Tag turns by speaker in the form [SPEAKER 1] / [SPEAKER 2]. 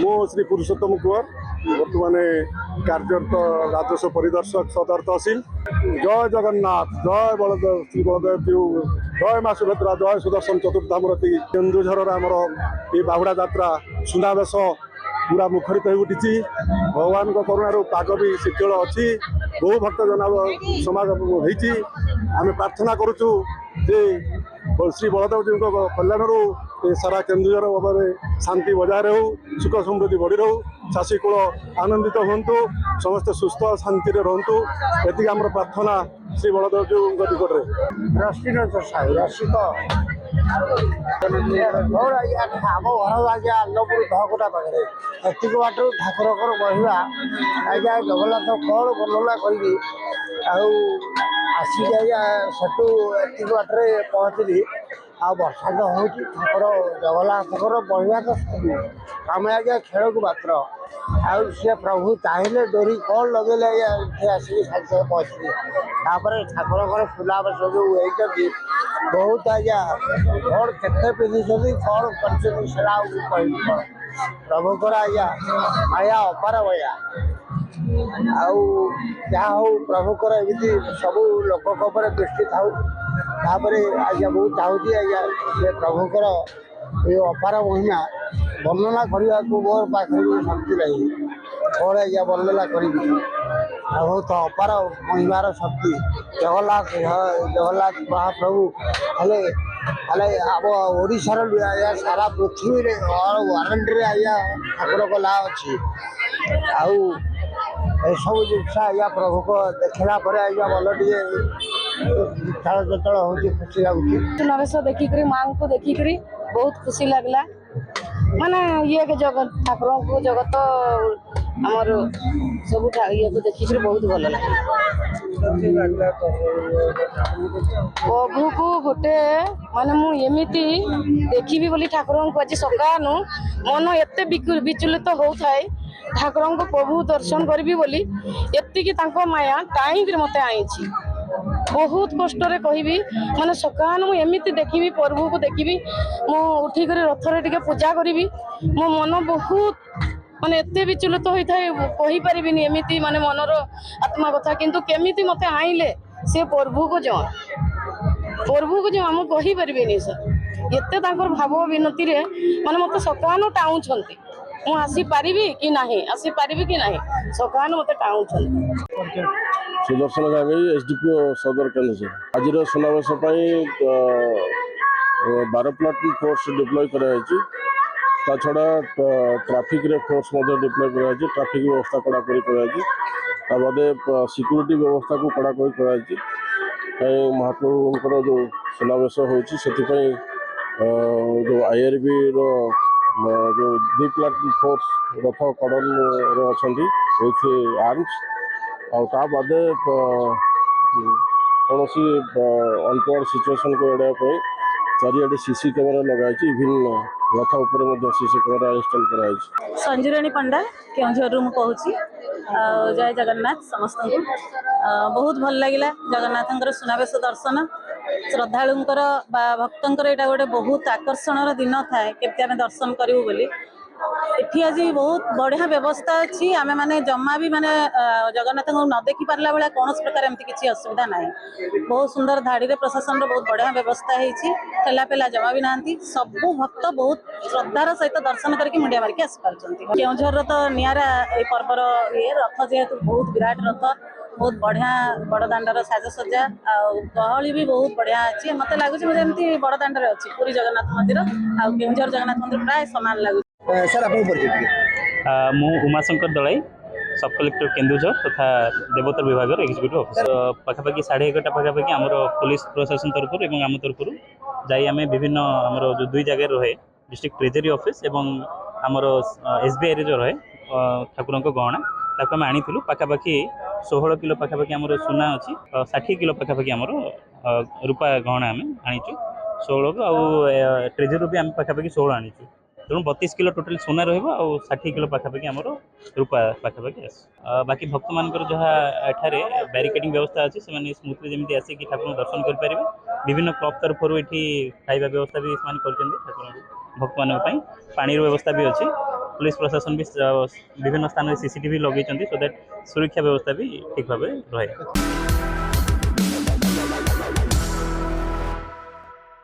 [SPEAKER 1] मो श्री पुरुषोत्तम कुवर बर्तमान कार्यरत राजस्व परिदर्शक सदर तहसील। जय जगन्नाथ, जय बलदेव, श्री बलदेव जीव, जय माँ सुभद्रा, जय सुदर्शन चतुर्धामूर्ति। केन्दुझर आमर ये बाहुड़ा यात्रा सुनावेश पूरा मुखरित हो उठी। भगवान करुणार पाग भी शीतल अच्छी, बहु भक्तजन समागम होती। आम प्रार्थना करुचु जे श्री बलदेव जी कल्याण सारा केन्दुझर शांति बजाय रहू, सुख समृद्धि बढ़ी रहू, चाषी कूल आनंदित हूँ, समस्ते सुस्थ शांति रहतु। ये आम प्रार्थना श्री बलदेव जी निकट में।
[SPEAKER 2] रश्मिनाथ साहू रसिक मोर आम घर आज्ञा अन्नपुर धहकोटा पाखे एतिक बाट ठाकुर बहिवा आज्ञा जगन्नाथ कौन वर्णना करी आसिक आज्ञा सेठू एतिक बाटे पहुँचली। वर्षा तो हूँ ठाकुर जगन्नाथर बहिवा तो आम आज्ञा खेल को मात्र सी प्रभु चाहिए डोरी कौन लगे आज्ञा आसिक सागे सागे पहुँचली। ठाकुर फुलाबस जो होती बहुत आज्ञा कौन के पिंधि कौन कर प्रभुकर आज्ञा माया अपार भया आउ प्रभुकर एमती सब लोक दृष्टि था आज्ञा बहुत चाहूँगी आज्ञा से प्रभुकर ये अपार महिमा वर्णना करने को मोर पाखे शक्ति नहीं कौन आज्ञा वर्णना करी बहुत अपार महिमार शक्ति जगन्नाथ जगन्नाथ महाप्रभु हेले हेले आम ओडिशार आज्ञा सारा पृथ्वी वारंटी आज्ञा ठाकुर को ना अच्छी सब जिनस आज्ञा प्रभु को देखला आज्ञा मन टे चल चल हो खुशी लगुच।
[SPEAKER 3] सुनावेश देखिक माँ को देखिक बहुत खुशी लगला। माने ये के जगत ठाकुर को जगत आमर सब ये को देखिक बहुत भल लगे। प्रभु को गोटे माने मुझे देखी बोली ठाकुर को आज सकाळु मन एत विचलित होता है ठाकुर को प्रभु दर्शन करी बोली एतिकी माया टाइम मत आई बहुत कष्ट कहबी माने सकाळु मुझे देखी प्रभु को देखी मु उठिक रथरे टिके पूजा करी मो मन बहुत माने एते विचलित होता है कही पारिबिनी एमिति माने मनर आत्मा कथा किंतु केमिति मते आइले से प्रभु को जो हम कही पारिबिनी सर एते तांकर भाव विनती रे माने मते सकाळु टाउछंती मु आसी पारिबी कि नाही आसी पारिबी कि नाही सकाळु मते टाउछंती।
[SPEAKER 4] सुदर्शन गांगी एसडीपीओ सदर केन्दुझर आज सुनावेश 12 प्लाटून फोर्स डिप्लॉय कराई छड़ा ट्राफिक रे फोर्स डिप्लॉय कराई ट्राफिक व्यवस्था कड़ाकड़ी कराई सिक्यूरीटी व्यवस्था को कड़ाकड़ी कराई कहीं महाप्रभुंर जो सुनावेश होती जो आईआरबी रो जो 2 प्लाटून फोर्स रथ कड़न अच्छा आर्म्स आ बादे कौन अनटोवर्ड सिचुएशन को एड़ाई चारिआडे सीसी कैमेरा लगाई विभिन्न रथ उपर सीसी कैमेरा इनस्टॉल कराई।
[SPEAKER 5] संजीराणी पंडा केउझर मु कहूँ जय जगन्नाथ समस्त को बहुत भल लगिला जगन्नाथ सुनावेश दर्शन श्रद्धालुंकर भक्तंकर यहाँ गोटे बहुत आकर्षण दिन थाए केते दर्शन करूँ बोली एठी आज बहुत बढ़िया व्यवस्था अच्छी आम मैंने जमा भी माने जगन्नाथ को न देखी पार्ला भाया कौन प्रकार एमती किसी असुविधा ना बहुत सुंदर धाड़ी रे प्रशासन बहुत बढ़िया व्यवस्था ठेला पेला जमा भी ना सबू भक्त बहुत श्रद्धार सहित दर्शन करके मुंडिया मारिक आसपार केउझर तो निरा ये पर्वर ये रथ जेहेतु बहुत विराट रथ बहुत बढ़िया बड़ दाण्डर साजसज्जा गहली भी बहुत बढ़िया अच्छी मत लगुच जमी बड़ दाण्डर अच्छी पुरी जगन्नाथ मंदिर आ केउझर जगन्नाथ मंदिर प्राय सामान लगुच।
[SPEAKER 2] सर
[SPEAKER 6] मु उमाशंकर दलाई सब कलेक्टर केन्दुझर तथा देवोत्तर विभाग एक्जिक्यूटिव ऑफिसर पाखापाखि 11:30 पाखापाखि आमर पुलिस प्रशासन तरफ और आम तरफ जाई आम विभिन्न आमर जो 2 जगह रहे डिस्ट्रिक्ट ट्रेजरी ऑफिस और आमर एसबीआई रे जो रहे ठाकुर गहना ताको आम आनी पाखापाखि 16 किलो पाखापाखि आमर सुना अच्छी 60 किलो पाखापाखि आमर रूपा गहना आम आनीचु 16 आ ट्रेजरी भी आम पाखापाखि 16 आनीचु तेणु 32 किलो टोटाल सोना रहा 60 किलो पाखापाखि आमर रूपा पाखापाखि आस बाकी भक्त मानकर जहाँ एठारे बैरिकेडिंग व्यवस्था अच्छी से स्मूथली जमी आसिक ठाकुर दर्शन करेंगे विभिन्न क्लब तरफ ये खाଇବା व्यवस्था भी ठाकुर भक्त मान पानी व्यवस्था भी अच्छी पुलिस प्रशासन भी विभिन्न स्थान में सीसीटीवी लगे सो दैट सुरक्षा व्यवस्था भी ठीक भाव रहे।